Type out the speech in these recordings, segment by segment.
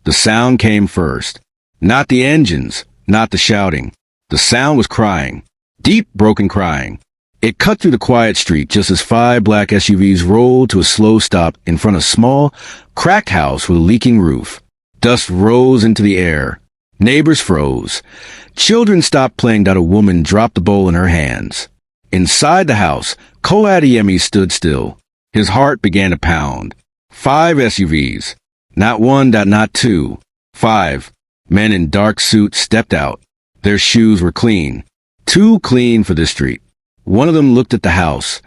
The sound came first. Not the engines, not the shouting. The sound was crying. Deep, broken crying. It cut through the quiet street just as 5 black SUVs rolled to a slow stop in front of a small, cracked house with a leaking roof. Dust rose into the air. Neighbors froze. Children stopped playing that a woman dropped the bowl in her hands. Inside the house, Kola Adeyemi stood still. His heart began to pound. 5 SUVs. Not one, not two. 5. Men in dark suits stepped out. Their shoes were clean. Too clean for this street. One of them looked at the house,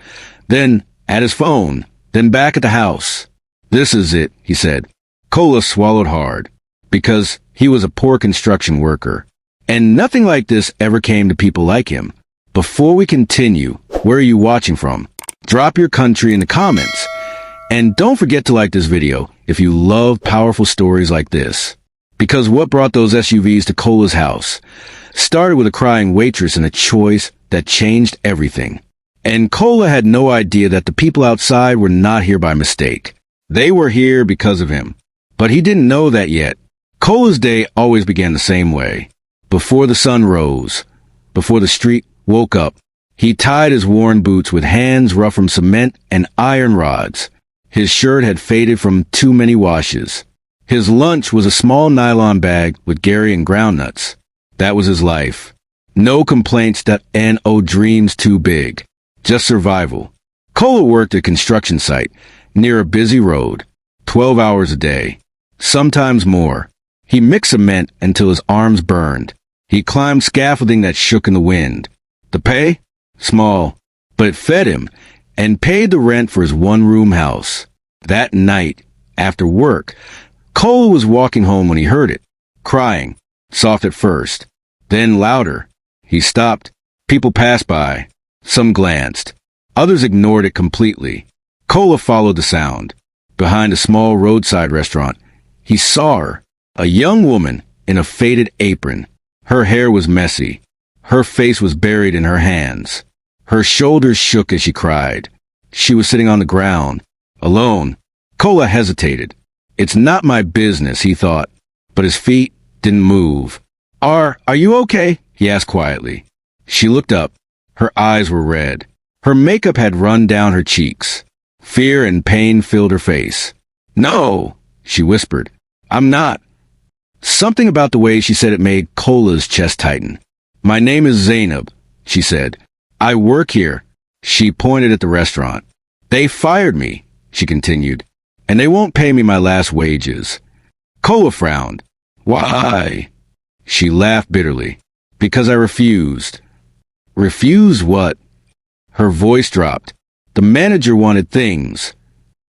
then at his phone, then back at the house. This is it, he said. Kola swallowed hard, because he was a poor construction worker. And nothing like this ever came to people like him. Before we continue, where are you watching from? Drop your country in the comments. And don't forget to like this video if you love powerful stories like this. Because what brought those SUVs to Kola's house started with a crying waitress and a choice that changed everything. And Kola had no idea that the people outside were not here by mistake. They were here because of him. But he didn't know that yet. Kola's day always began the same way. Before the sun rose, before the street woke up, he tied his worn boots with hands rough from cement and iron rods. His shirt had faded from too many washes. His lunch was a small nylon bag with Gary and groundnuts. That was his life. No complaints and dreams too big. Just survival. Kola worked at a construction site near a busy road, 12 hours a day, sometimes more. He mixed cement until his arms burned. He climbed scaffolding that shook in the wind. The pay? Small, but it fed him and paid the rent for his one-room house. That night, after work, Kola was walking home when he heard it, crying, soft at first, then louder. He stopped. People passed by. Some glanced. Others ignored it completely. Kola followed the sound. Behind a small roadside restaurant, he saw her, a young woman in a faded apron. Her hair was messy. Her face was buried in her hands. Her shoulders shook as she cried. She was sitting on the ground, alone. Kola hesitated. It's not my business, he thought, but his feet didn't move. Are you okay? He asked quietly. She looked up. Her eyes were red. Her makeup had run down her cheeks. Fear and pain filled her face. No, she whispered. I'm not. Something about the way she said it made Kola's chest tighten. My name is Zainab, she said. I work here. She pointed at the restaurant. They fired me, she continued, and they won't pay me my last wages. Kola frowned. Why? She laughed bitterly. Because I refused. Refuse what? Her voice dropped. The manager wanted things.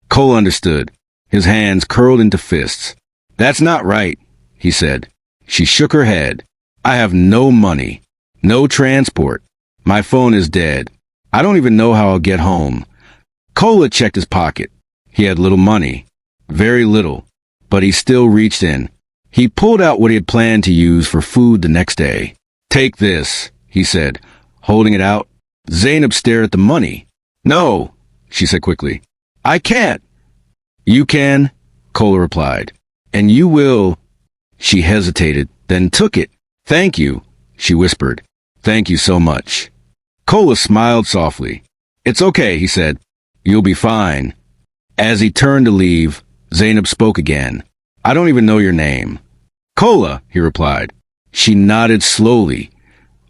Kola understood. His hands curled into fists. That's not right, he said. She shook her head. I have no money. No transport. My phone is dead. I don't even know how I'll get home. Kola checked his pocket. He had little money. Very little. But he still reached in. He pulled out what he had planned to use for food the next day. Take this, he said, holding it out. Zainab stared at the money. No, she said quickly. I can't. You can, Kola replied. And you will. She hesitated, then took it. Thank you, she whispered. Thank you so much. Kola smiled softly. It's okay, he said. You'll be fine. As he turned to leave, Zainab spoke again. I don't even know your name. Kola, he replied. She nodded slowly,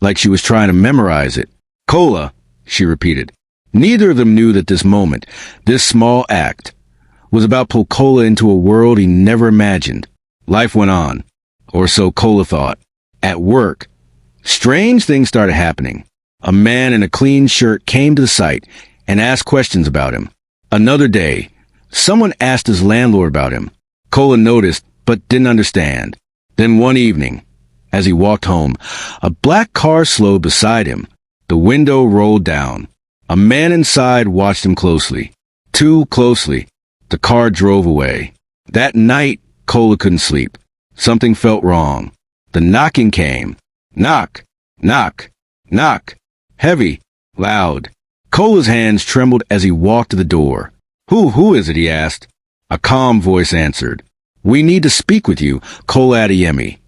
like she was trying to memorize it. Kola, she repeated. Neither of them knew that this moment, this small act, was about pull Kola into a world he never imagined. Life went on, or so Kola thought. At work, strange things started happening. A man in a clean shirt came to the site and asked questions about him. Another day, someone asked his landlord about him. Kola noticed, but didn't understand. Then one evening, as he walked home, a black car slowed beside him. The window rolled down. A man inside watched him closely. Too closely. The car drove away. That night, Kola couldn't sleep. Something felt wrong. The knocking came. Knock, knock, knock. Heavy, loud. Kola's hands trembled as he walked to the door. Who is it? He asked. A calm voice answered. We need to speak with you, Kola Adeyemi.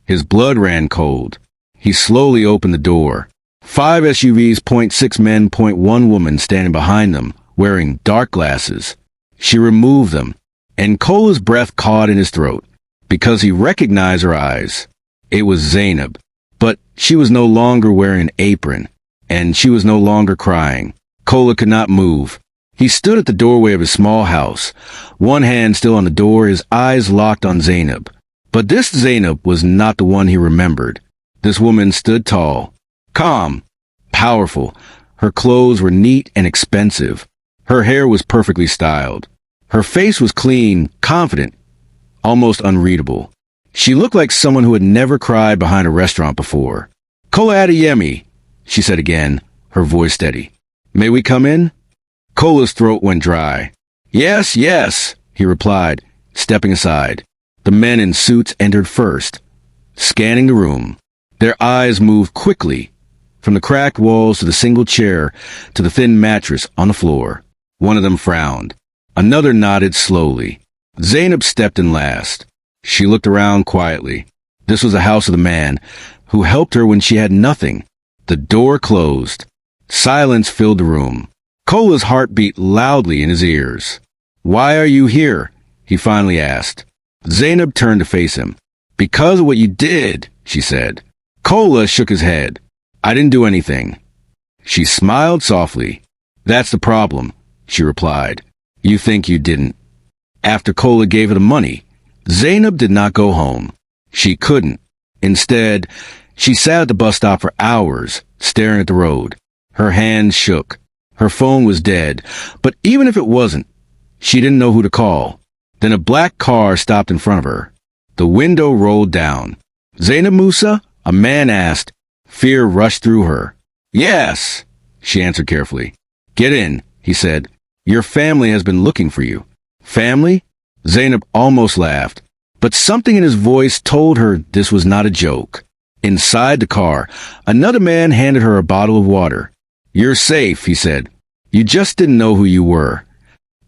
His blood ran cold. He slowly opened the door. 5 SUVs, 6 men, 1 woman standing behind them, wearing dark glasses. She removed them, and Kola's breath caught in his throat, because he recognized her eyes. It was Zainab, but she was no longer wearing an apron, and she was no longer crying. Kola could not move. He stood at the doorway of his small house, one hand still on the door, his eyes locked on Zainab. But this Zainab was not the one he remembered. This woman stood tall, calm, powerful. Her clothes were neat and expensive. Her hair was perfectly styled. Her face was clean, confident, almost unreadable. She looked like someone who had never cried behind a restaurant before. Kola Adeyemi, she said again, her voice steady. May we come in? Kola's throat went dry. Yes, yes, he replied, stepping aside. The men in suits entered first, scanning the room. Their eyes moved quickly, from the cracked walls to the single chair to the thin mattress on the floor. One of them frowned. Another nodded slowly. Zainab stepped in last. She looked around quietly. This was the house of the man who helped her when she had nothing. The door closed. Silence filled the room. Kola's heart beat loudly in his ears. Why are you here? He finally asked. Zainab turned to face him. Because of what you did, she said. Kola shook his head. I didn't do anything. She smiled softly. That's the problem, she replied. You think you didn't. After Kola gave her the money, Zainab did not go home. She couldn't. Instead, she sat at the bus stop for hours, staring at the road. Her hands shook. Her phone was dead, but even if it wasn't, she didn't know who to call. Then a black car stopped in front of her. The window rolled down. Zainab Musa? A man asked. Fear rushed through her. Yes, she answered carefully. Get in, he said. Your family has been looking for you. Family? Zainab almost laughed, but something in his voice told her this was not a joke. Inside the car, another man handed her a bottle of water. You're safe, he said. You just didn't know who you were.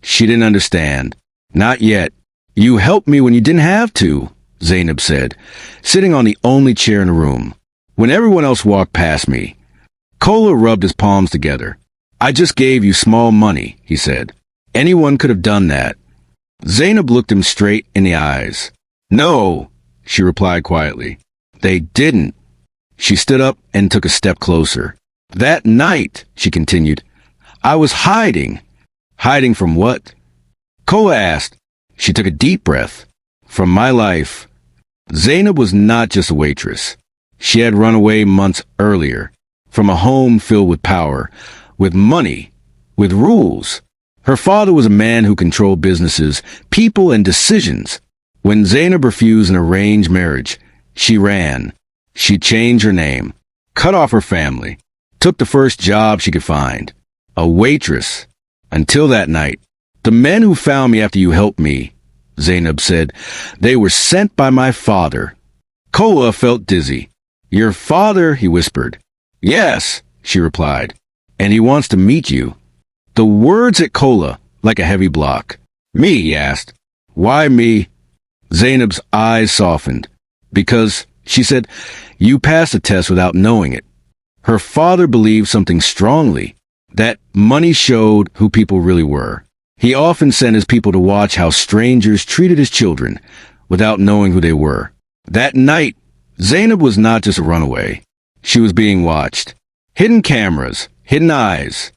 She didn't understand. Not yet. You helped me when you didn't have to, Zainab said, sitting on the only chair in the room. When everyone else walked past me. Kola rubbed his palms together. I just gave you small money, he said. Anyone could have done that. Zainab looked him straight in the eyes. No, she replied quietly. They didn't. She stood up and took a step closer. That night, she continued, I was hiding. Hiding from what? Kola asked. She took a deep breath. From my life. Zainab was not just a waitress. She had run away months earlier, from a home filled with power, with money, with rules. Her father was a man who controlled businesses, people, and decisions. When Zainab refused an arranged marriage, she ran. She changed her name, cut off her family, took the first job she could find, a waitress. Until that night, the men who found me after you helped me, Zainab said, they were sent by my father. Kola felt dizzy. Your father, he whispered. Yes, she replied, and he wants to meet you. The words hit Kola like a heavy block. Me, he asked. Why me? Zainab's eyes softened. Because, she said, you passed the test without knowing it. Her father believed something strongly, that money showed who people really were. He often sent his people to watch how strangers treated his children without knowing who they were. That night, Zainab was not just a runaway. She was being watched. Hidden cameras, hidden eyes.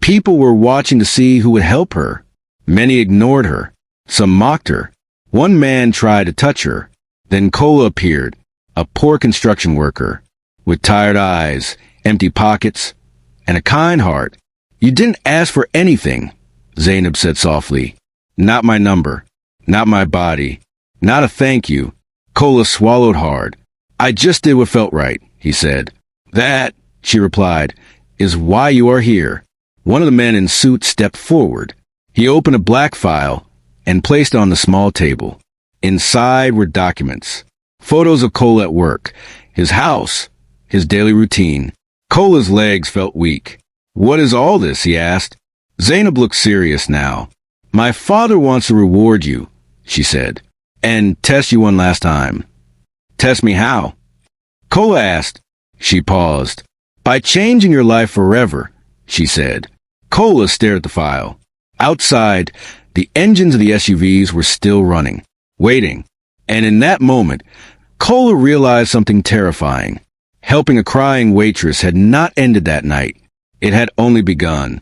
People were watching to see who would help her. Many ignored her. Some mocked her. One man tried to touch her. Then Kola appeared, a poor construction worker, with tired eyes, empty pockets, and a kind heart. You didn't ask for anything, Zainab said softly. Not my number, not my body, not a thank you. Kola swallowed hard. I just did what felt right, he said. That, she replied, is why you are here. One of the men in suit stepped forward. He opened a black file and placed it on the small table. Inside were documents, photos of Kola at work, his house, his daily routine. Kola's legs felt weak. What is all this? He asked. Zainab looked serious now. My father wants to reward you, she said. and test you one last time. Test me how? Kola asked. She paused. By changing your life forever, she said. Kola stared at the file. Outside, the engines of the SUVs were still running, waiting. And in that moment, Kola realized something terrifying. Helping a crying waitress had not ended that night. It had only begun.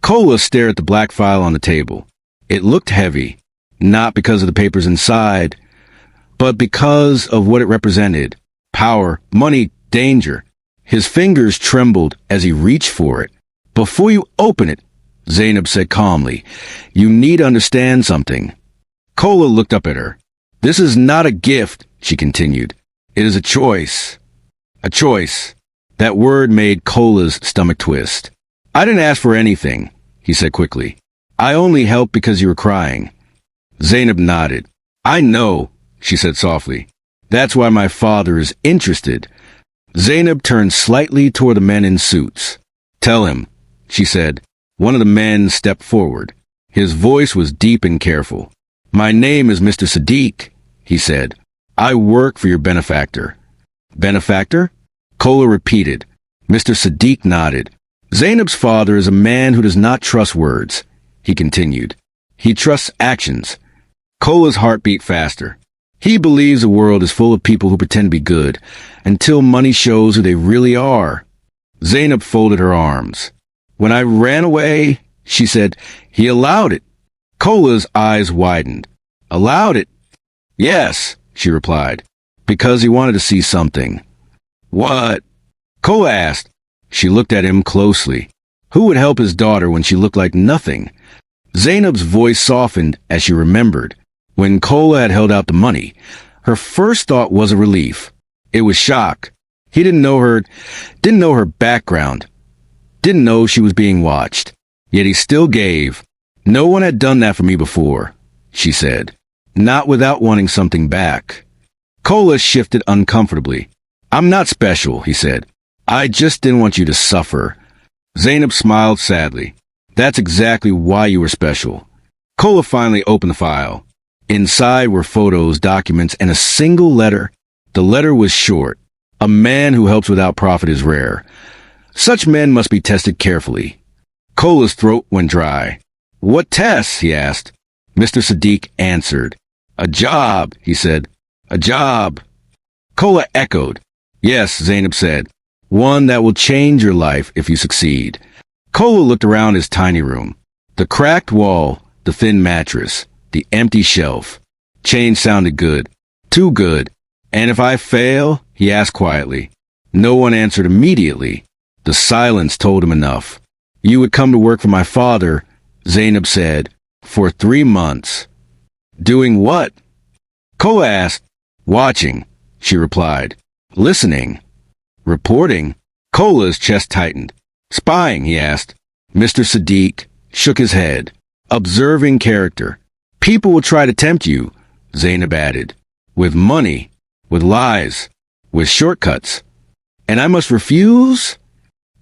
Kola stared at the black file on the table. It looked heavy, not because of the papers inside, but because of what it represented. Power, money, danger. His fingers trembled as he reached for it. Before you open it, Zainab said calmly, you need to understand something. Kola looked up at her. This is not a gift, she continued. It is a choice. A choice. That word made Kola's stomach twist. I didn't ask for anything, he said quickly. I only helped because you were crying. Zainab nodded. I know, she said softly. That's why my father is interested. Zainab turned slightly toward the men in suits. Tell him, she said. One of the men stepped forward. His voice was deep and careful. My name is Mr. Sadiq, he said. I work for your benefactor. Benefactor? Kola repeated. Mr. Sadiq nodded. Zainab's father is a man who does not trust words, he continued. He trusts actions. Kola's heart beat faster. He believes the world is full of people who pretend to be good, until money shows who they really are. Zainab folded her arms. When I ran away, she said, he allowed it. Kola's eyes widened. Allowed it? Yes, she replied, because he wanted to see something. What? Kola asked. She looked at him closely. Who would help his daughter when she looked like nothing? Zainab's voice softened as she remembered. When Kola had held out the money, her first thought was a relief. It was shock. He didn't know her background, didn't know she was being watched. Yet he still gave. No one had done that for me before, she said, not without wanting something back. Kola shifted uncomfortably. I'm not special, he said. I just didn't want you to suffer. Zainab smiled sadly. That's exactly why you were special. Kola finally opened the file. Inside were photos, documents, and a single letter. The letter was short. A man who helps without profit is rare. Such men must be tested carefully. Kola's throat went dry. What tests? He asked. Mr. Sadiq answered. A job, he said. A job. Kola echoed. Yes, Zainab said. One that will change your life if you succeed. Kola looked around his tiny room. The cracked wall, the thin mattress, the empty shelf. Change sounded good. Too good. And if I fail? He asked quietly. No one answered immediately. The silence told him enough. You would come to work for my father, Zainab said, for 3 months. Doing what? Kola asked. Watching, she replied. Listening. Reporting. Kola's chest tightened. Spying, he asked. Mr. Sadiq shook his head. Observing character. People will try to tempt you, Zainab added. With money, with lies, with shortcuts. And I must refuse?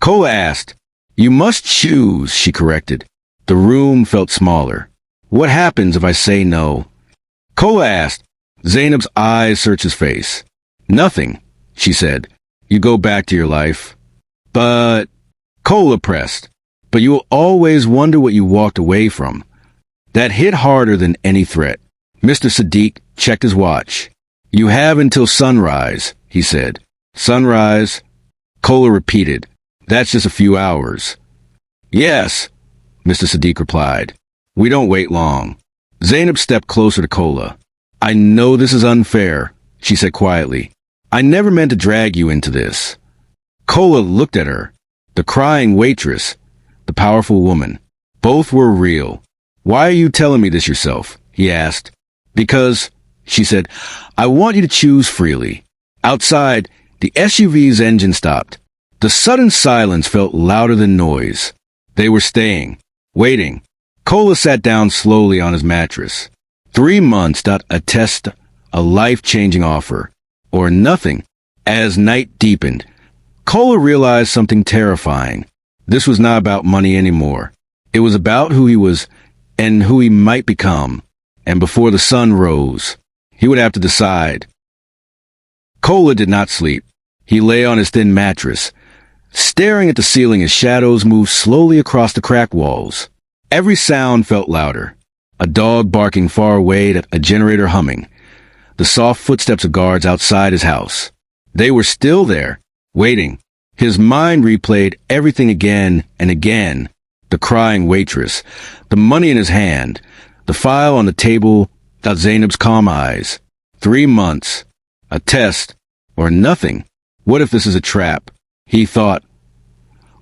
Kola asked. You must choose, she corrected. The room felt smaller. What happens if I say no? Kola asked. Zainab's eyes searched his face. Nothing, she said. You go back to your life. But, Kola pressed. But you will always wonder what you walked away from. That hit harder than any threat. Mr. Sadiq checked his watch. You have until sunrise, he said. Sunrise? Kola repeated. That's just a few hours. Yes, Mr. Sadiq replied. We don't wait long. Zainab stepped closer to Kola. I know this is unfair, she said quietly. I never meant to drag you into this. Kola looked at her. The crying waitress, the powerful woman. Both were real. Why are you telling me this yourself? He asked. Because, she said, I want you to choose freely. Outside, the SUV's engine stopped. The sudden silence felt louder than noise. They were staying, waiting. Kola sat down slowly on his mattress. 3 months, a test, a life-changing offer. Or nothing. As night deepened, Kola realized something terrifying. This was not about money anymore. It was about who he was and who he might become. And before the sun rose, He would have to decide. Kola did not sleep. He lay on his thin mattress, staring at the ceiling as shadows moved slowly across the cracked walls. Every sound felt louder. A dog barking far away, a generator humming. The soft footsteps of guards outside his house. They were still there, waiting. His mind replayed everything again and again. The crying waitress, the money in his hand, the file on the table, Zainab's calm eyes. 3 months. A test. Or nothing. What if this is a trap? He thought.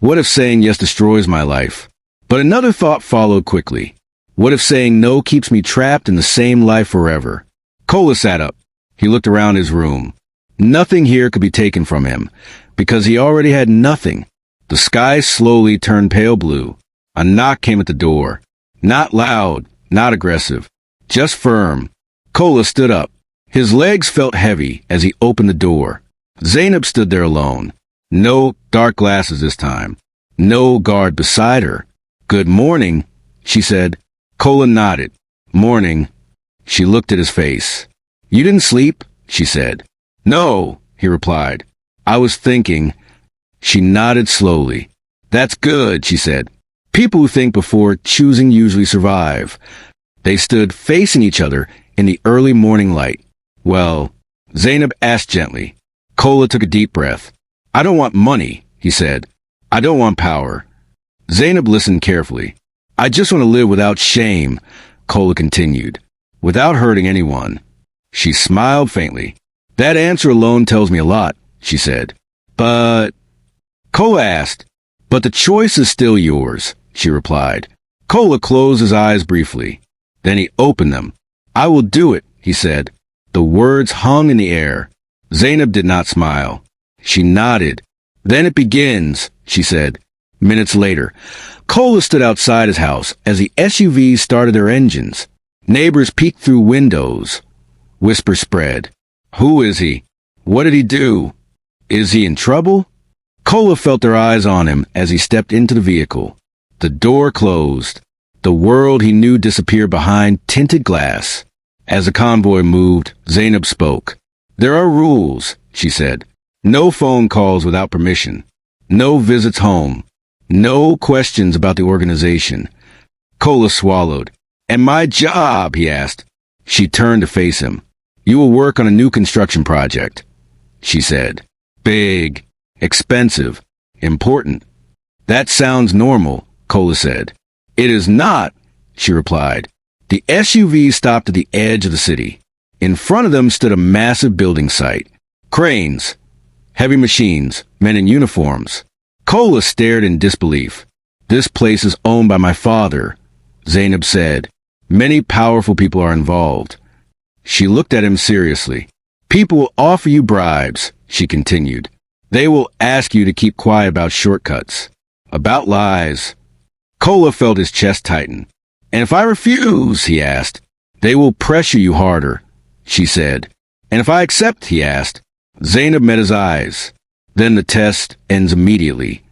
What if saying yes destroys my life? But another thought followed quickly. What if saying no keeps me trapped in the same life forever? Kola sat up. He looked around his room. Nothing here could be taken from him, because he already had nothing. The sky slowly turned pale blue. A knock came at the door. Not loud, not aggressive, just firm. Kola stood up. His legs felt heavy as he opened the door. Zainab stood there alone. No dark glasses this time. No guard beside her. "Good morning," she said. Kola nodded. "Morning." She looked at his face. "You didn't sleep?" she said. "No," he replied. "I was thinking." She nodded slowly. "That's good," she said. "People who think before choosing usually survive." They stood facing each other in the early morning light. "Well," Zainab asked gently. Kola took a deep breath. "I don't want money," he said. "I don't want power." Zainab listened carefully. "I just want to live without shame," Kola continued, "without hurting anyone." She smiled faintly. "That answer alone tells me a lot," she said. "But—" Kola asked. "But the choice is still yours," she replied. Kola closed his eyes briefly. Then he opened them. "I will do it," he said. The words hung in the air. Zainab did not smile. She nodded. "Then it begins," she said. Minutes later, Kola stood outside his house as the SUVs started their engines. Neighbors peeked through windows. Whispers spread. "Who is he? What did he do? Is he in trouble?" Kola felt their eyes on him as he stepped into the vehicle. The door closed. The world he knew disappeared behind tinted glass. As the convoy moved, Zainab spoke. "There are rules," she said. "No phone calls without permission. No visits home. No questions about the organization." Kola swallowed. "And my job?" he asked. She turned to face him. "You will work on a new construction project," she said. "Big, expensive, important." "That sounds normal," Kola said. "It is not," she replied. The SUV stopped at the edge of the city. In front of them stood a massive building site. Cranes, heavy machines, men in uniforms. Kola stared in disbelief. "This place is owned by my father," Zainab said. "Many powerful people are involved." She looked at him seriously. "People will offer you bribes," she continued. "They will ask you to keep quiet about shortcuts, about lies." Kola felt his chest tighten. "And if I refuse?" he asked. "They will pressure you harder," she said. "And if I accept?" he asked. Zainab met his eyes. "Then the test ends immediately."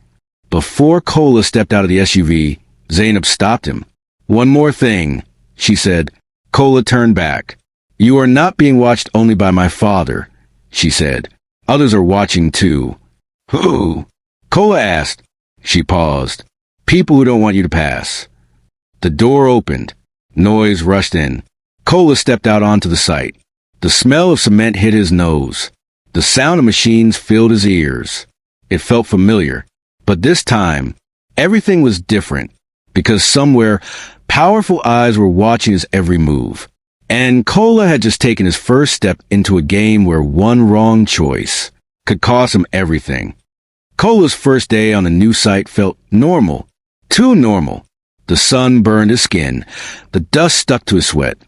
Before Kola stepped out of the SUV, Zainab stopped him. "One more thing," she said. Kola turned back. "You are not being watched only by my father," she said. "Others are watching too." "Who?" Kola asked. She paused. "People who don't want you to pass." The door opened. Noise rushed in. Kola stepped out onto the site. The smell of cement hit his nose. The sound of machines filled his ears. It felt familiar. But this time, everything was different, because somewhere, powerful eyes were watching his every move. And Kola had just taken his first step into a game where one wrong choice could cost him everything. Kola's first day on the new site felt normal. Too normal. The sun burned his skin. The dust stuck to his sweat.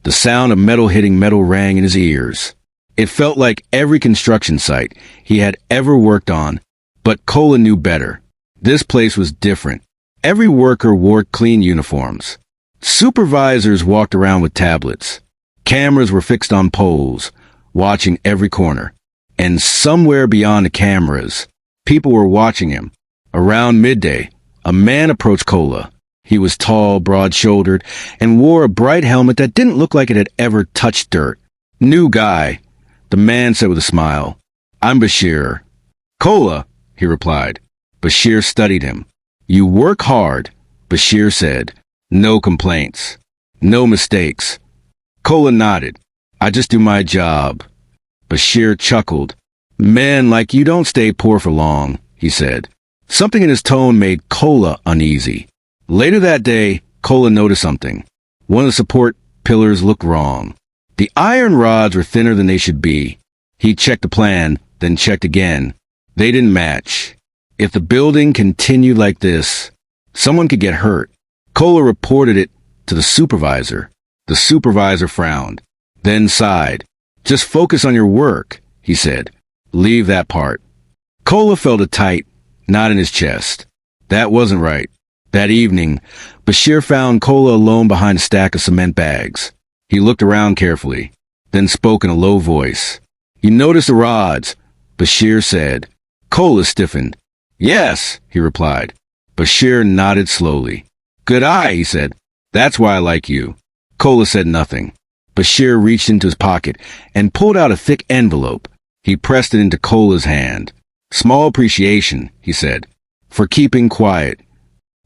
The sound of metal hitting metal rang in his ears. It felt like every construction site he had ever worked on, but Kola knew better. This place was different. Every worker wore clean uniforms. Supervisors walked around with tablets. Cameras were fixed on poles, watching every corner. And somewhere beyond the cameras, people were watching him. Around midday, a man approached Kola. He was tall, broad-shouldered, and wore a bright helmet that didn't look like it had ever touched dirt. New guy, the man said with a smile. I'm Bashir. Kola, he replied. Bashir studied him. You work hard, Bashir said. No complaints. No mistakes. Kola nodded. I just do my job. Bashir chuckled. Men like you don't stay poor for long, he said. Something in his tone made Kola uneasy. Later that day, Kola noticed something. One of the support pillars looked wrong. The iron rods were thinner than they should be. He checked the plan, then checked again. They didn't match. If the building continued like this, someone could get hurt. Kola reported it to the supervisor. The supervisor frowned, then sighed. Just focus on your work, he said. Leave that part. Kola felt a tight knot in his chest. That wasn't right. That evening, Bashir found Kola alone behind a stack of cement bags. He looked around carefully, then spoke in a low voice. You notice the rods, Bashir said. Kola stiffened. Yes, he replied. Bashir nodded slowly. Good eye, he said. That's why I like you. Kola said nothing. Bashir reached into his pocket and pulled out a thick envelope. He pressed it into Kola's hand. Small appreciation, he said, for keeping quiet.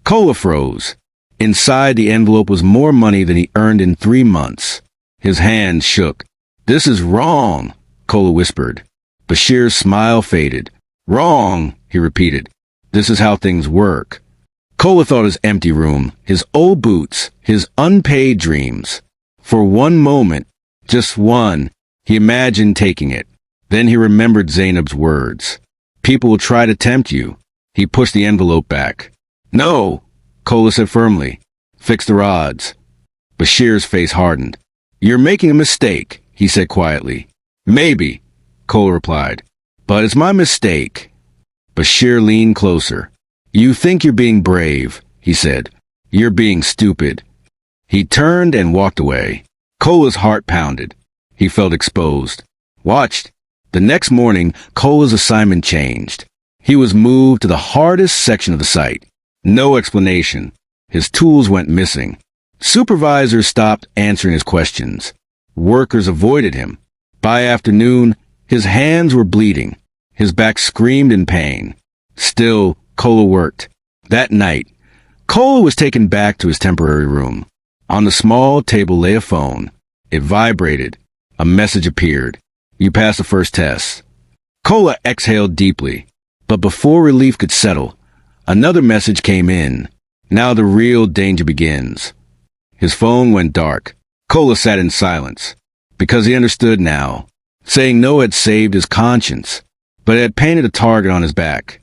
Kola froze. Inside the envelope was more money than he earned in 3 months. His hand shook. This is wrong, Kola whispered. Bashir's smile faded. Wrong, he repeated. This is how things work. Kola thought his empty room, his old boots, his unpaid dreams. For one moment, just one, he imagined taking it. Then he remembered Zainab's words. People will try to tempt you. He pushed the envelope back. No, Kola said firmly. Fix the rods. Bashir's face hardened. You're making a mistake, he said quietly. Maybe, Kola replied. But it's my mistake. Bashir leaned closer. You think you're being brave, he said. You're being stupid. He turned and walked away. Kola's heart pounded. He felt exposed. Watched. The next morning, Kola's assignment changed. He was moved to the hardest section of the site. No explanation. His tools went missing. Supervisors stopped answering his questions. Workers avoided him. By afternoon, his hands were bleeding. His back screamed in pain. Still, Kola worked. That night, Kola was taken back to his temporary room. On the small table lay a phone. It vibrated. A message appeared. You passed the first test. Kola exhaled deeply. But before relief could settle, another message came in. Now the real danger begins. His phone went dark. Kola sat in silence. Because he understood now. Saying no had saved his conscience, but it had painted a target on his back.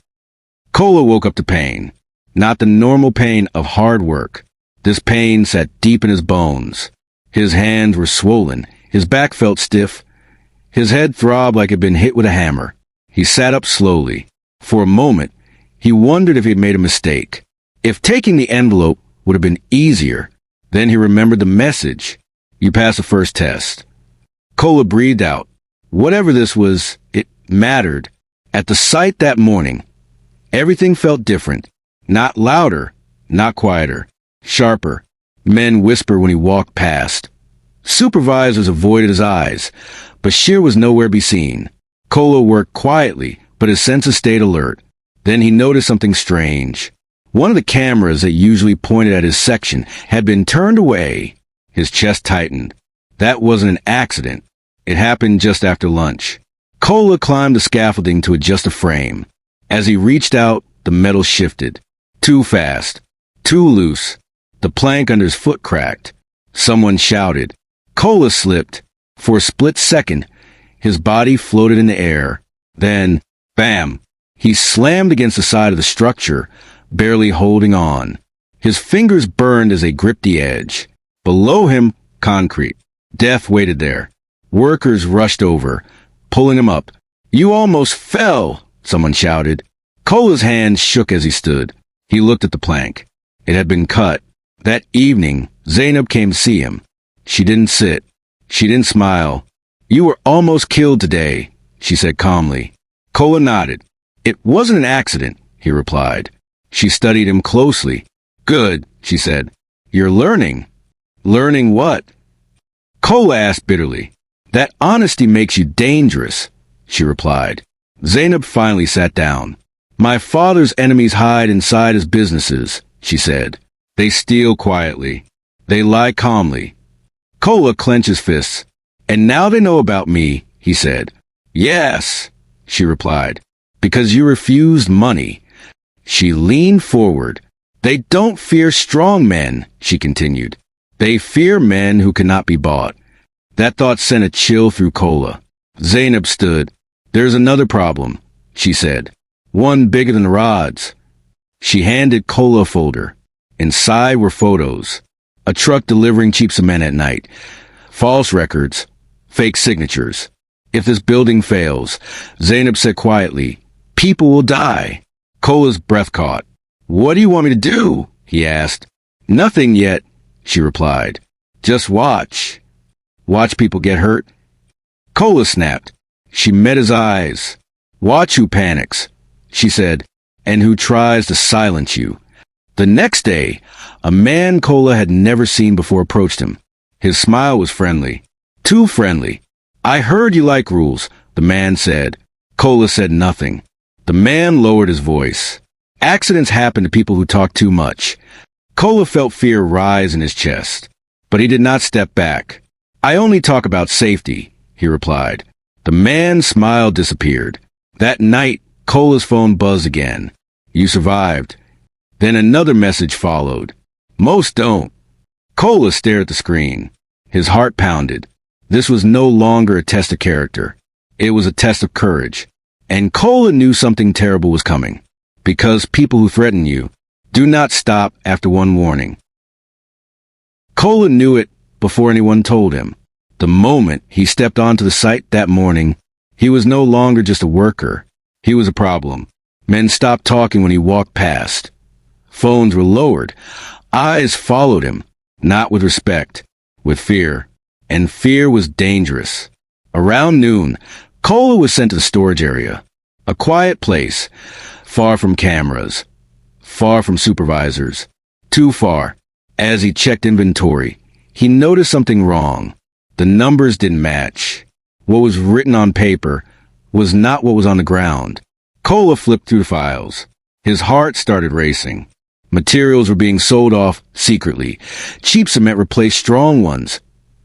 Kola woke up to pain. Not the normal pain of hard work. This pain sat deep in his bones. His hands were swollen. His back felt stiff. His head throbbed like it had been hit with a hammer. He sat up slowly. For a moment, he wondered if he had made a mistake. If taking the envelope would have been easier. Then he remembered the message. You passed the first test. Kola breathed out. Whatever this was, it mattered. At the site that morning, everything felt different. Not louder, not quieter, sharper. Men whispered when he walked past. Supervisors avoided his eyes. Bashir was nowhere to be seen. Kola worked quietly, but his senses stayed alert. Then he noticed something strange. One of the cameras that usually pointed at his section had been turned away. His chest tightened. That wasn't an accident. It happened just after lunch. Kola climbed the scaffolding to adjust the frame. As he reached out, the metal shifted. Too fast. Too loose. The plank under his foot cracked. Someone shouted. Kola slipped. For a split second, his body floated in the air. Then, bam! He slammed against the side of the structure, barely holding on. His fingers burned as they gripped the edge. Below him, concrete. Death waited there. Workers rushed over, pulling him up. You almost fell, someone shouted. Kola's hands shook as he stood. He looked at the plank. It had been cut. That evening, Zainab came to see him. She didn't sit. She didn't smile. You were almost killed today, she said calmly. Kola nodded. It wasn't an accident, he replied. She studied him closely. Good, she said. You're learning. Learning what? Kola asked bitterly. That honesty makes you dangerous, she replied. Zainab finally sat down. My father's enemies hide inside his businesses, she said. They steal quietly. They lie calmly. Kola clenched his fists. And now they know about me, he said. Yes, she replied, because you refused money. She leaned forward. They don't fear strong men, she continued. They fear men who cannot be bought. That thought sent a chill through Kola. Zainab stood. There's another problem, she said. One bigger than the rods. She handed Kola a folder. Inside were photos. A truck delivering cheap cement at night. False records. Fake signatures. If this building fails, Zainab said quietly, people will die. Kola's breath caught. What do you want me to do? He asked. Nothing yet, she replied. Just watch. Watch people get hurt. Kola snapped. She met his eyes. Watch who panics, she said, and who tries to silence you. The next day, a man Kola had never seen before approached him. His smile was friendly. Too friendly. I heard you like rules, the man said. Kola said nothing. The man lowered his voice. Accidents happen to people who talk too much. Kola felt fear rise in his chest, but he did not step back. I only talk about safety, he replied. The man's smile disappeared. That night, Kola's phone buzzed again. You survived. Then another message followed. Most don't. Kola stared at the screen. His heart pounded. This was no longer a test of character. It was a test of courage. And Kola knew something terrible was coming. Because people who threaten you do not stop after one warning. Kola knew it before anyone told him. The moment he stepped onto the site that morning, he was no longer just a worker. He was a problem. Men stopped talking when he walked past. Phones were lowered. Eyes followed him, not with respect, with fear. And fear was dangerous. Around noon, Kola was sent to the storage area. A quiet place, far from cameras, far from supervisors, too far. As he checked inventory, he noticed something wrong. The numbers didn't match. What was written on paper was not what was on the ground. Kola flipped through the files. His heart started racing. Materials were being sold off secretly. Cheap cement replaced strong ones.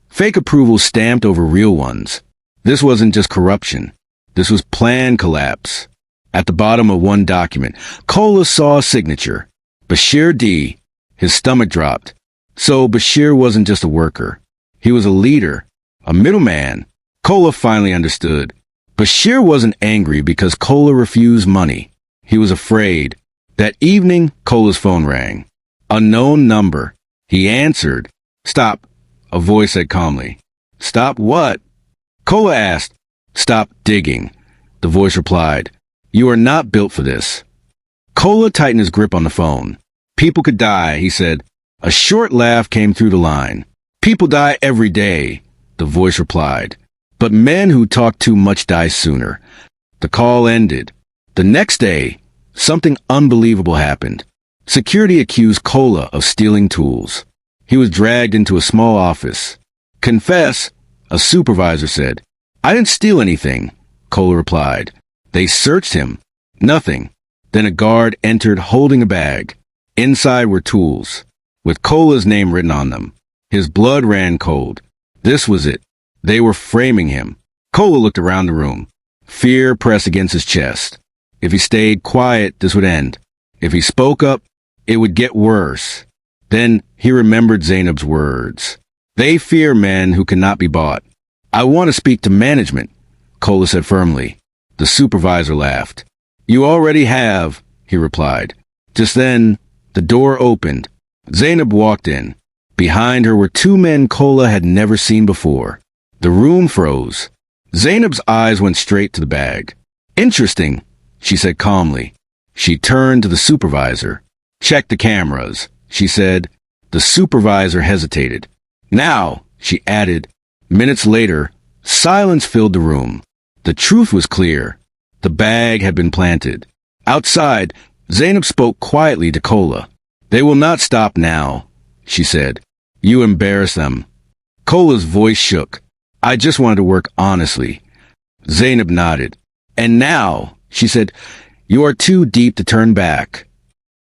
Fake approvals stamped over real ones. This wasn't just corruption. This was planned collapse. At the bottom of one document, Kola saw a signature. Bashir D. His stomach dropped. So Bashir wasn't just a worker. He was a leader, a middleman. Kola finally understood. Bashir wasn't angry because Kola refused money. He was afraid. That evening, Kola's phone rang. Unknown number. He answered. Stop, a voice said calmly. Stop what? Kola asked. Stop digging. The voice replied. You are not built for this. Kola tightened his grip on the phone. People could die, he said. A short laugh came through the line. People die every day, the voice replied. But men who talk too much die sooner. The call ended. The next day, something unbelievable happened. Security accused Kola of stealing tools. He was dragged into a small office. Confess, a supervisor said. I didn't steal anything, Kola replied. They searched him. Nothing. Then a guard entered holding a bag. Inside were tools, with Kola's name written on them. His blood ran cold. This was it. They were framing him. Kola looked around the room. Fear pressed against his chest. If he stayed quiet, this would end. If he spoke up, it would get worse. Then he remembered Zainab's words. They fear men who cannot be bought. I want to speak to management, Kola said firmly. The supervisor laughed. You already have, he replied. Just then, the door opened. Zainab walked in. Behind her were two men Kola had never seen before. The room froze. Zainab's eyes went straight to the bag. Interesting, she said calmly. She turned to the supervisor. Check the cameras, she said. The supervisor hesitated. Now, she added. Minutes later, silence filled the room. The truth was clear. The bag had been planted. Outside, Zainab spoke quietly to Kola. They will not stop now, she said. You embarrass them. Kola's voice shook. I just wanted to work honestly. Zainab nodded. And now, she said, you are too deep to turn back.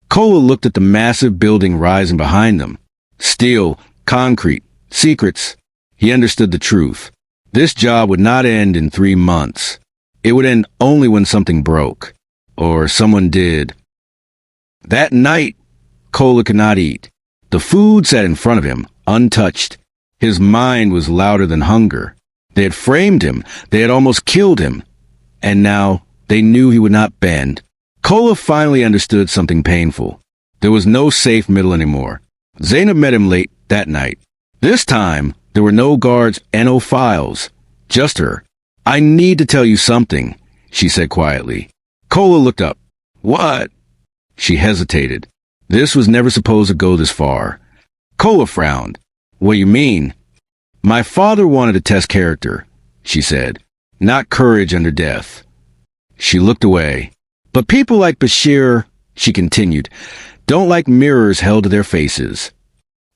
Kola looked at the massive building rising behind them. Steel, concrete, secrets. He understood the truth. This job would not end in 3 months. It would end only when something broke. Or someone did. That night, Kola could not eat. The food sat in front of him, untouched. His mind was louder than hunger. They had framed him. They had almost killed him. And now, they knew he would not bend. Kola finally understood something painful. There was no safe middle anymore. Zainab met him late that night. This time, there were no guards and no files. Just her. I need to tell you something, she said quietly. Kola looked up. What? She hesitated. This was never supposed to go this far. Kola frowned. What do you mean? My father wanted to test character, she said, not courage under death. She looked away. But people like Bashir, she continued, don't like mirrors held to their faces.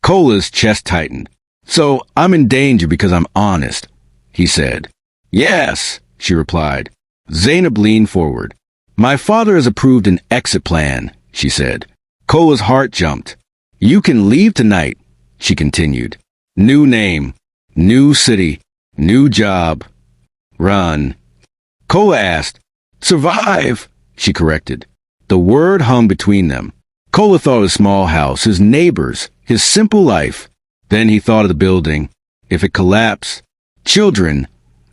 Kola's chest tightened. So I'm in danger because I'm honest, he said. Yes, she replied. Zainab leaned forward. My father has approved an exit plan, she said. Kola's heart jumped. You can leave tonight, she continued. New name, new city, new job. Run. Kola asked. Survive, she corrected. The word hung between them. Kola thought of his small house, his neighbors, his simple life. Then he thought of the building. If it collapsed, children,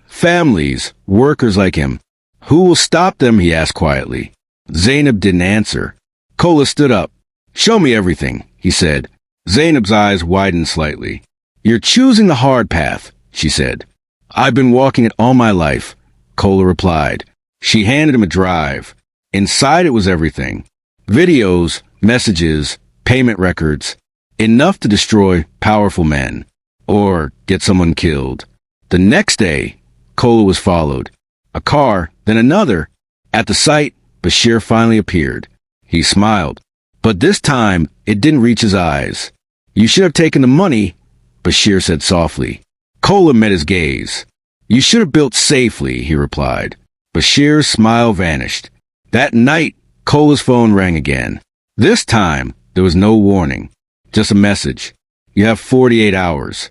families, workers like him. Who will stop them, he asked quietly. Zainab didn't answer. Kola stood up. Show me everything, he said. Zainab's eyes widened slightly. You're choosing the hard path, she said. I've been walking it all my life, Kola replied. She handed him a drive. Inside it was everything. Videos, messages, payment records. Enough to destroy powerful men. Or get someone killed. The next day, Kola was followed. A car, then another. At the sight, Bashir finally appeared. He smiled. But this time, it didn't reach his eyes. You should have taken the money, Bashir said softly. Kola met his gaze. You should have built safely, he replied. Bashir's smile vanished. That night, Kola's phone rang again. This time, there was no warning. Just a message. You have 48 hours.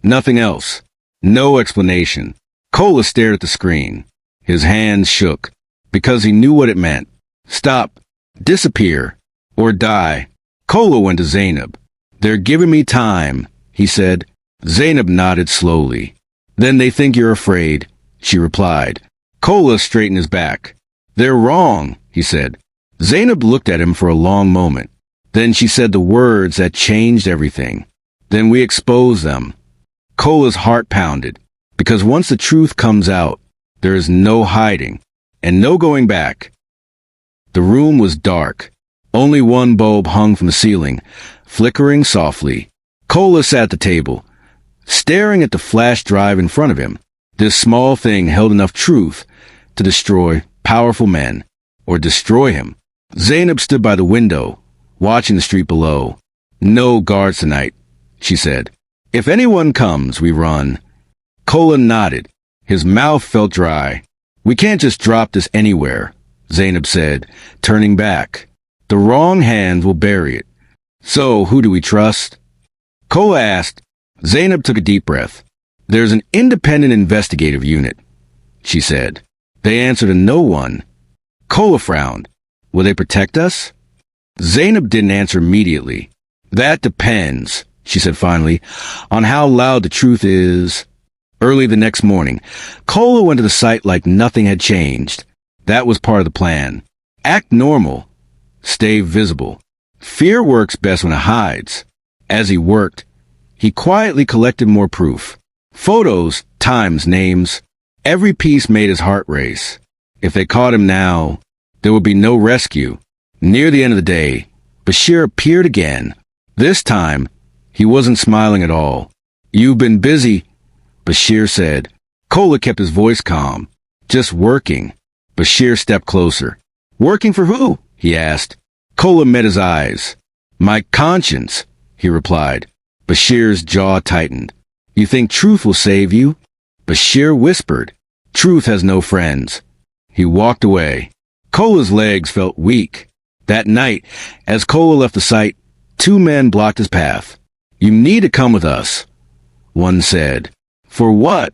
Nothing else. No explanation. Kola stared at the screen. His hands shook, because he knew what it meant. Stop. Disappear. Or die. Kola went to Zainab. They're giving me time, he said. Zainab nodded slowly. Then they think you're afraid, she replied. Kola straightened his back. They're wrong, he said. Zainab looked at him for a long moment. Then she said the words that changed everything. Then we expose them. Kola's heart pounded, because once the truth comes out, there is no hiding, and no going back. The room was dark. Only one bulb hung from the ceiling, flickering softly. Kola sat at the table, staring at the flash drive in front of him. This small thing held enough truth to destroy powerful men, or destroy him. Zainab stood by the window, watching the street below. No guards tonight, she said. If anyone comes, we run. Kola nodded. His mouth felt dry. We can't just drop this anywhere, Zainab said, turning back. The wrong hands will bury it. So, who do we trust? Kola asked. Zainab took a deep breath. There's an independent investigative unit, she said. They answer to no one. Kola frowned. Will they protect us? Zainab didn't answer immediately. That depends, she said finally, on how loud the truth is. Early the next morning, Kola went to the site like nothing had changed. That was part of the plan. Act normal. Stay visible. Fear works best when it hides. As he worked, he quietly collected more proof. Photos, times, names. Every piece made his heart race. If they caught him now, there would be no rescue. Near the end of the day, Bashir appeared again. This time, he wasn't smiling at all. You've been busy, Bashir said. Kola kept his voice calm. Just working. Bashir stepped closer. Working for who? He asked. Kola met his eyes. My conscience, he replied. Bashir's jaw tightened. You think truth will save you? Bashir whispered, "Truth has no friends." He walked away. Kola's legs felt weak. That night, as Kola left the site, two men blocked his path. "You need to come with us," one said. "For what?"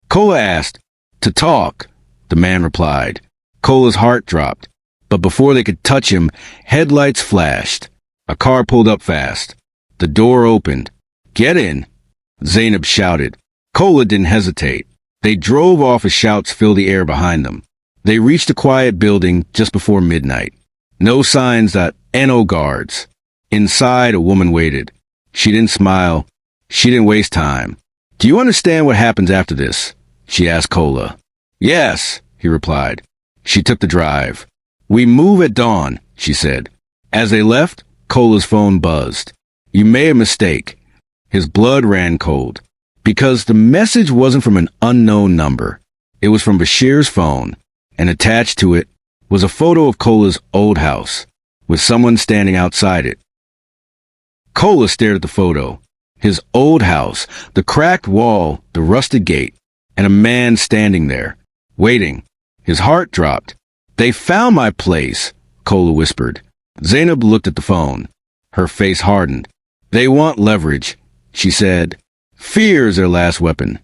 Kola asked. "To talk," the man replied. Kola's heart dropped. But before they could touch him, headlights flashed. A car pulled up fast. The door opened. "Get in," Zainab shouted. Kola didn't hesitate. They drove off as shouts filled the air behind them. They reached a quiet building just before midnight. No signs that no guards. Inside, a woman waited. She didn't smile. She didn't waste time. "Do you understand what happens after this?" she asked Kola. "Yes," he replied. She took the drive. "We move at dawn," she said. As they left, Kola's phone buzzed. "You made a mistake." His blood ran cold. Because the message wasn't from an unknown number. It was from Bashir's phone, and attached to it was a photo of Kola's old house, with someone standing outside it. Kola stared at the photo. His old house, the cracked wall, the rusted gate, and a man standing there, waiting. His heart dropped. "They found my place," Kola whispered. Zainab looked at the phone. Her face hardened. "They want leverage," she said. "Fear is their last weapon."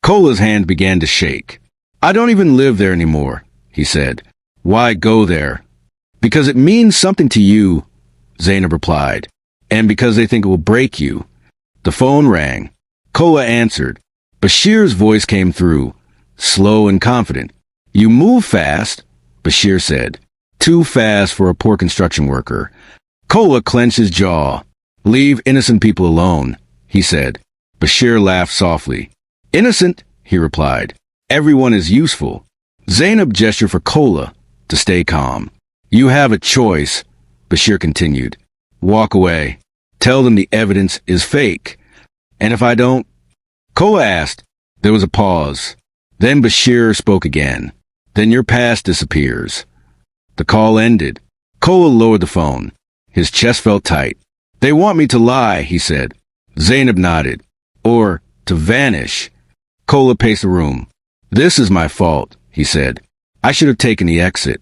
Kola's hand began to shake. "I don't even live there anymore," he said. "Why go there?" "Because it means something to you," Zainab replied. "And because they think it will break you." The phone rang. Kola answered. Bashir's voice came through, slow and confident. "You move fast," Bashir said. "Too fast for a poor construction worker." Kola clenched his jaw. "Leave innocent people alone," he said. Bashir laughed softly. "Innocent," he replied. "Everyone is useful." Zainab gestured for Kola to stay calm. "You have a choice," Bashir continued. "Walk away. Tell them the evidence is fake." "And if I don't?" Kola asked. There was a pause. Then Bashir spoke again. "Then your past disappears." The call ended. Kola lowered the phone. His chest felt tight. "They want me to lie," he said. Zainab nodded. "Or to vanish." Kola paced the room. "This is my fault," he said. "I should have taken the exit."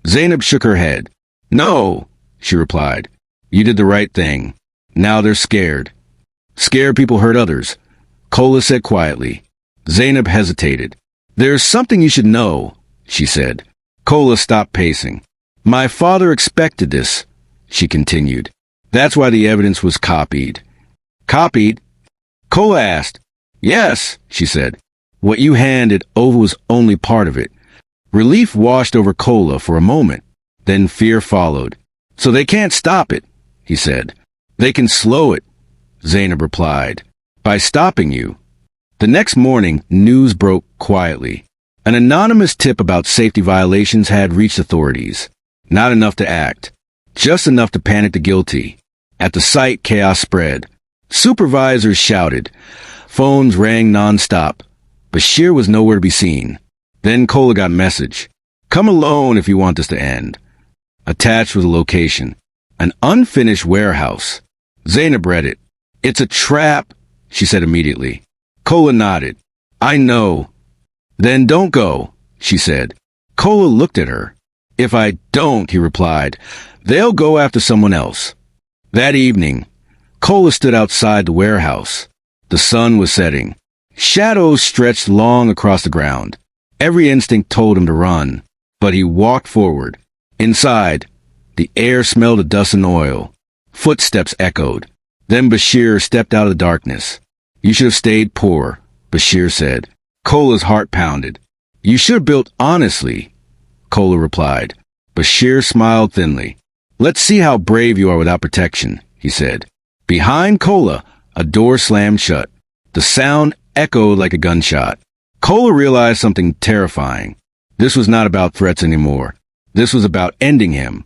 Zainab shook her head. "No," she replied. "You did the right thing. Now they're scared." "Scared people hurt others," Kola said quietly. Zainab hesitated. "There's something you should know," she said. Kola stopped pacing. "My father expected this," she continued. "That's why the evidence was copied." "Copied?" Kola asked. "Yes," she said. "What you handed over was only part of it." Relief washed over Kola for a moment. Then fear followed. "So they can't stop it," he said. "They can slow it," Zainab replied. "By stopping you." The next morning, news broke quietly. An anonymous tip about safety violations had reached authorities. Not enough to act. Just enough to panic the guilty. At the site, chaos spread. Supervisors shouted. Phones rang nonstop. Bashir was nowhere to be seen. Then Kola got a message. "Come alone if you want this to end." Attached was a location. An unfinished warehouse. Zainab read it. "It's a trap," she said immediately. Kola nodded. "I know." "Then don't go," she said. Kola looked at her. "If I don't," he replied, "they'll go after someone else." That evening, Kola stood outside the warehouse. The sun was setting. Shadows stretched long across the ground. Every instinct told him to run, but he walked forward. Inside, the air smelled of dust and oil. Footsteps echoed. Then Bashir stepped out of the darkness. "You should have stayed poor," Bashir said. Kola's heart pounded. "You should have built honestly," Kola replied. Bashir smiled thinly. "Let's see how brave you are without protection," he said. Behind Kola, a door slammed shut. The sound echoed like a gunshot. Kola realized something terrifying. This was not about threats anymore. This was about ending him.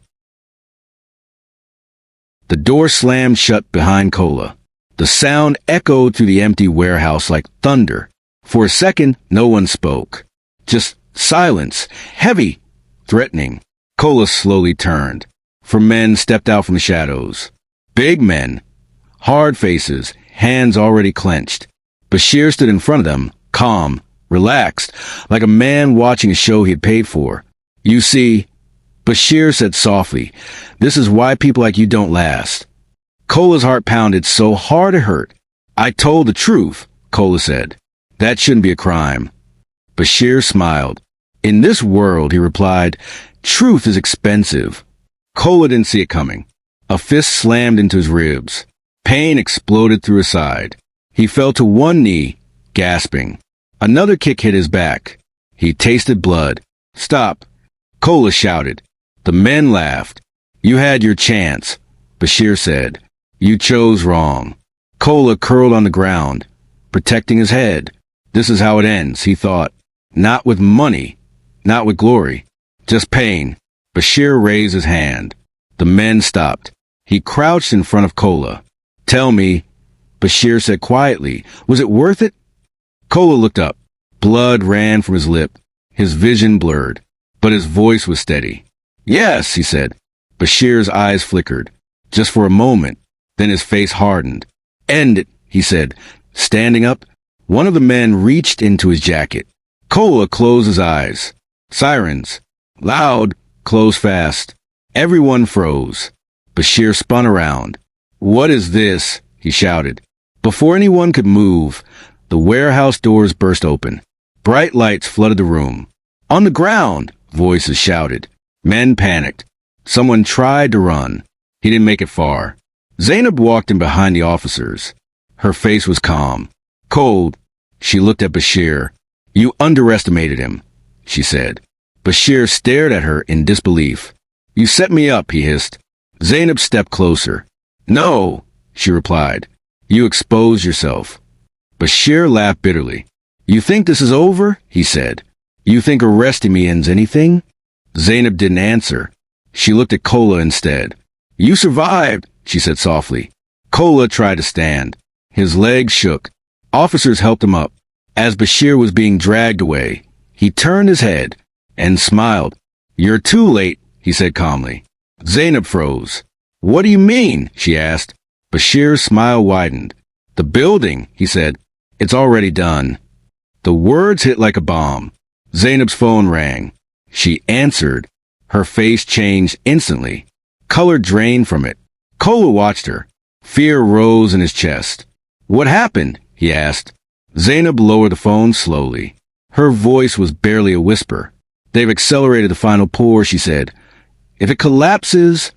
The door slammed shut behind Kola. The sound echoed through the empty warehouse like thunder. For a second, no one spoke. Just silence, heavy, threatening. Kola slowly turned. Four men stepped out from the shadows. Big men. Hard faces, hands already clenched. Bashir stood in front of them, calm, relaxed, like a man watching a show he had paid for. You see, Bashir said softly, this is why people like you don't last. Kola's heart pounded so hard it hurt. I told the truth, Kola said. That shouldn't be a crime. Bashir smiled. In this world, he replied, truth is expensive. Kola didn't see it coming. A fist slammed into his ribs. Pain exploded through his side. He fell to one knee, gasping. Another kick hit his back. He tasted blood. Stop, Kola shouted. The men laughed. You had your chance, Bashir said. You chose wrong. Kola curled on the ground, protecting his head. This is how it ends, he thought. Not with money, not with glory, just pain. Bashir raised his hand. The men stopped. He crouched in front of Kola. Tell me, Bashir said quietly, was it worth it? Kola looked up. Blood ran from his lip. His vision blurred, but his voice was steady. Yes, he said. Bashir's eyes flickered, just for a moment. Then his face hardened. End it, he said. Standing up, one of the men reached into his jacket. Kola closed his eyes. Sirens. Loud, closed fast. Everyone froze. Bashir spun around. What is this? He shouted. Before anyone could move, the warehouse doors burst open. Bright lights flooded the room. On the ground, voices shouted. Men panicked. Someone tried to run. He didn't make it far. Zainab walked in behind the officers. Her face was calm. Cold. She looked at Bashir. You underestimated him, she said. Bashir stared at her in disbelief. You set me up, he hissed. Zainab stepped closer. No, she replied. You exposed yourself. Bashir laughed bitterly. You think this is over? He said. You think arresting me ends anything? Zainab didn't answer. She looked at Kola instead. You survived, she said softly. Kola tried to stand. His legs shook. Officers helped him up. As Bashir was being dragged away, he turned his head and smiled. You're too late, he said calmly. Zainab froze. What do you mean? She asked. Bashir's smile widened. The building, he said. It's already done. The words hit like a bomb. Zainab's phone rang. She answered. Her face changed instantly. Color drained from it. Kola watched her. Fear rose in his chest. What happened? He asked. Zainab lowered the phone slowly. Her voice was barely a whisper. They've accelerated the final pour, she said. If it collapses...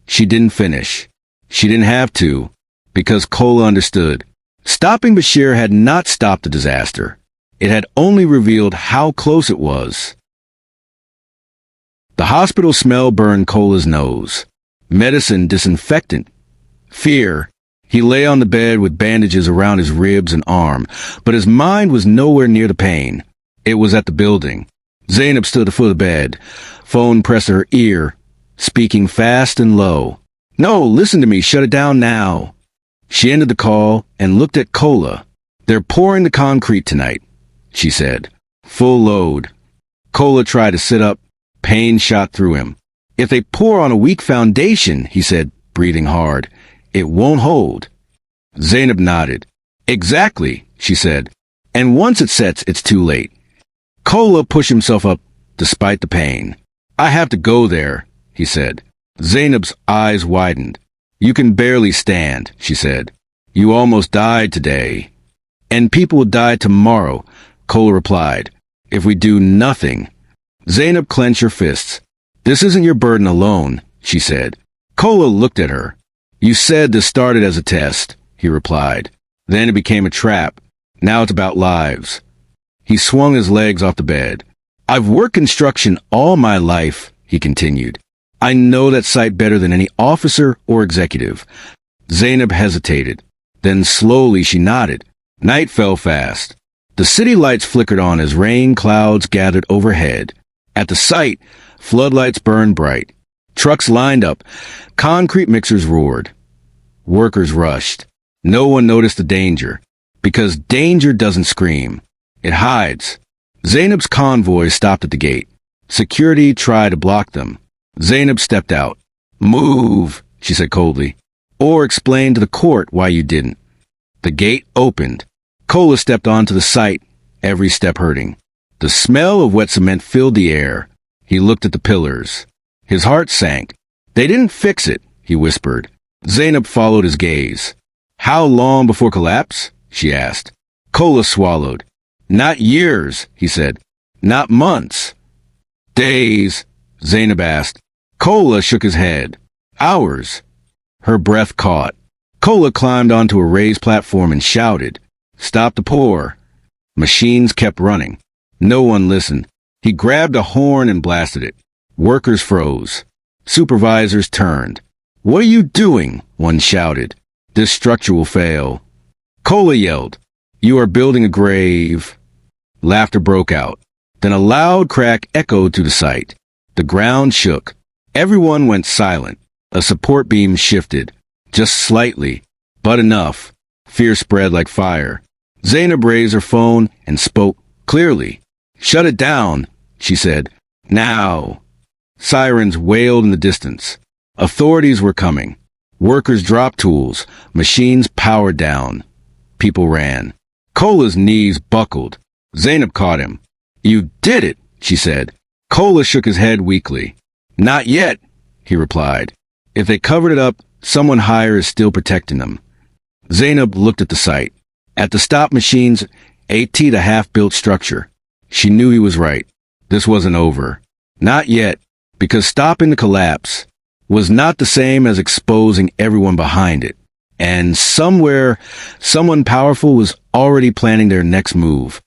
She didn't finish. She didn't have to, because Kola understood. Stopping Bashir had not stopped the disaster. It had only revealed how close it was. The hospital smell burned Kola's nose. Medicine, disinfectant. Fear. He lay on the bed with bandages around his ribs and arm, but his mind was nowhere near the pain. It was at the building. Zainab stood at the foot of the bed, phone pressed to her ear, speaking fast and low. No, listen to me, shut it down now. She ended the call and looked at Kola. They're pouring the concrete tonight, she said. Full load. Kola tried to sit up. Pain shot through him. If they pour on a weak foundation, he said, breathing hard, it won't hold. Zainab nodded. Exactly, she said. And once it sets, it's too late. Kola pushed himself up despite the pain. I have to go there, he said. Zainab's eyes widened. You can barely stand, she said. You almost died today. And people will die tomorrow, Kola replied, if we do nothing. Zainab clenched her fists. This isn't your burden alone, she said. Kola looked at her. You said this started as a test, he replied. Then it became a trap. Now it's about lives. He swung his legs off the bed. I've worked construction all my life, he continued. I know that site better than any officer or executive. Zainab hesitated. Then slowly she nodded. Night fell fast. The city lights flickered on as rain clouds gathered overhead. At the site, floodlights burned bright. Trucks lined up. Concrete mixers roared. Workers rushed. No one noticed the danger, because danger doesn't scream. It hides. Zainab's convoy stopped at the gate. Security tried to block them. Zainab stepped out. Move, she said coldly. Or explain to the court why you didn't. The gate opened. Kola stepped onto the site every step hurting. The smell of wet cement filled the air. He looked at the pillars. His heart sank. They didn't fix it, he whispered. Zainab followed his gaze. How long before collapse? She asked. Kola swallowed. Not years, he said. Not months. Days, Zainab asked. Kola shook his head. Hours. Her breath caught. Kola climbed onto a raised platform and shouted, Stop the pour. Machines kept running. No one listened. He grabbed a horn and blasted it. Workers froze. Supervisors turned. What are you doing? One shouted. This structure will fail. Kola yelled. You are building a grave. Laughter broke out. Then a loud crack echoed through the site. The ground shook. Everyone went silent. A support beam shifted. Just slightly, but enough. Fear spread like fire. Zainab raised her phone and spoke clearly. Shut it down, she said. Now. Sirens wailed in the distance. Authorities were coming. Workers dropped tools. Machines powered down. People ran. Kola's knees buckled. Zainab caught him. You did it, she said. Kola shook his head weakly. Not yet, he replied. If they covered it up, someone higher is still protecting them. Zainab looked at the site. At the stop machines, the half-built structure. She knew he was right. This wasn't over. Not yet, because stopping the collapse was not the same as exposing everyone behind it. And somewhere, someone powerful was already planning their next move.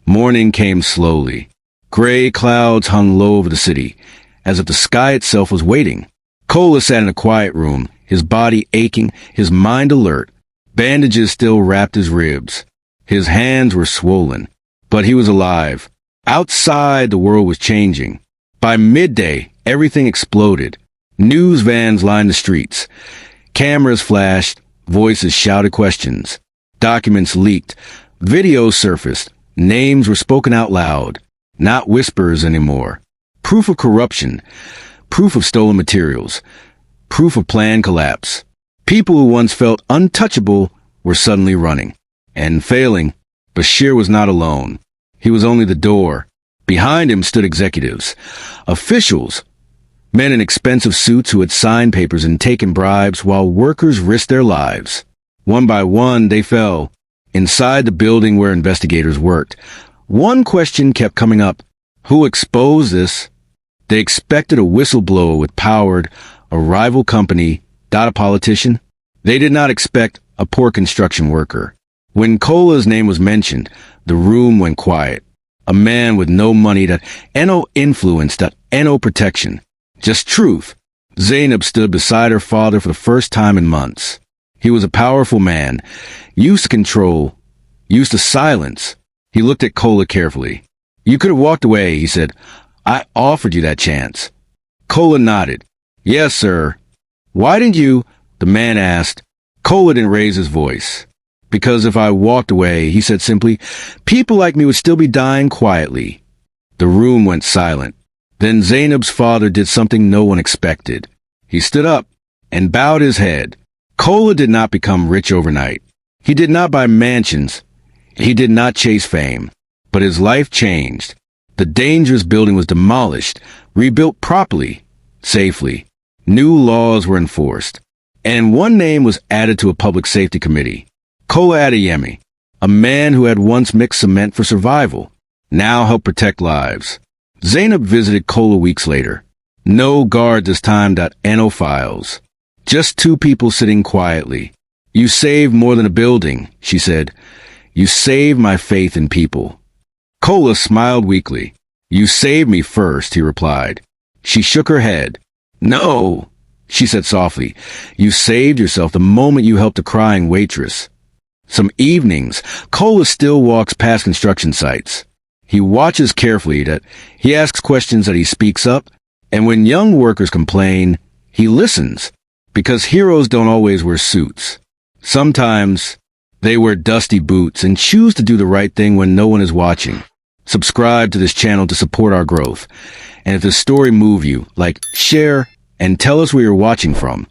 Morning came slowly. Gray clouds hung low over the city, as if the sky itself was waiting. Kola sat in a quiet room, his body aching, his mind alert. Bandages still wrapped his ribs. His hands were swollen, but he was alive. Outside, the world was changing. By midday, everything exploded. News vans lined the streets. Cameras flashed, voices shouted questions. Documents leaked. Videos surfaced. Names were spoken out loud. Not whispers anymore. Proof of corruption. Proof of stolen materials. Proof of planned collapse. People who once felt untouchable were suddenly running. And failing. Bashir was not alone. He was only the door. Behind him stood executives. Officials. Men in expensive suits who had signed papers and taken bribes while workers risked their lives. One by one, they fell. Inside the building where investigators worked, one question kept coming up. Who exposed this? They expected a whistleblower with power, a rival company, not a politician. They did not expect a poor construction worker. When Kola's name was mentioned, the room went quiet. A man with no money, no influence, no protection. Just truth. Zainab stood beside her father for the first time in months. He was a powerful man, used to control, used to silence. He looked at Kola carefully. You could have walked away, he said. I offered you that chance. Kola nodded. Yes, sir. Why didn't you? The man asked. Kola didn't raise his voice. Because if I walked away, he said simply, people like me would still be dying quietly. The room went silent. Then Zainab's father did something no one expected. He stood up and bowed his head. Kola did not become rich overnight. He did not buy mansions. He did not chase fame. But his life changed. The dangerous building was demolished, rebuilt properly, safely. New laws were enforced. And one name was added to a public safety committee. Kola Adeyemi, a man who had once mixed cement for survival, now helped protect lives. Zainab visited Kola weeks later. No guard this time. No files. Just two people sitting quietly. You saved more than a building, she said. You saved my faith in people. Kola smiled weakly. You saved me first, he replied. She shook her head. No, she said softly. You saved yourself the moment you helped a crying waitress. Some evenings, Kola still walks past construction sites. He watches carefully. He asks questions. He speaks up. And when young workers complain, he listens. Because heroes don't always wear suits. Sometimes they wear dusty boots and choose to do the right thing when no one is watching. Subscribe to this channel to support our growth. And if this story moved you, share, and tell us where you're watching from.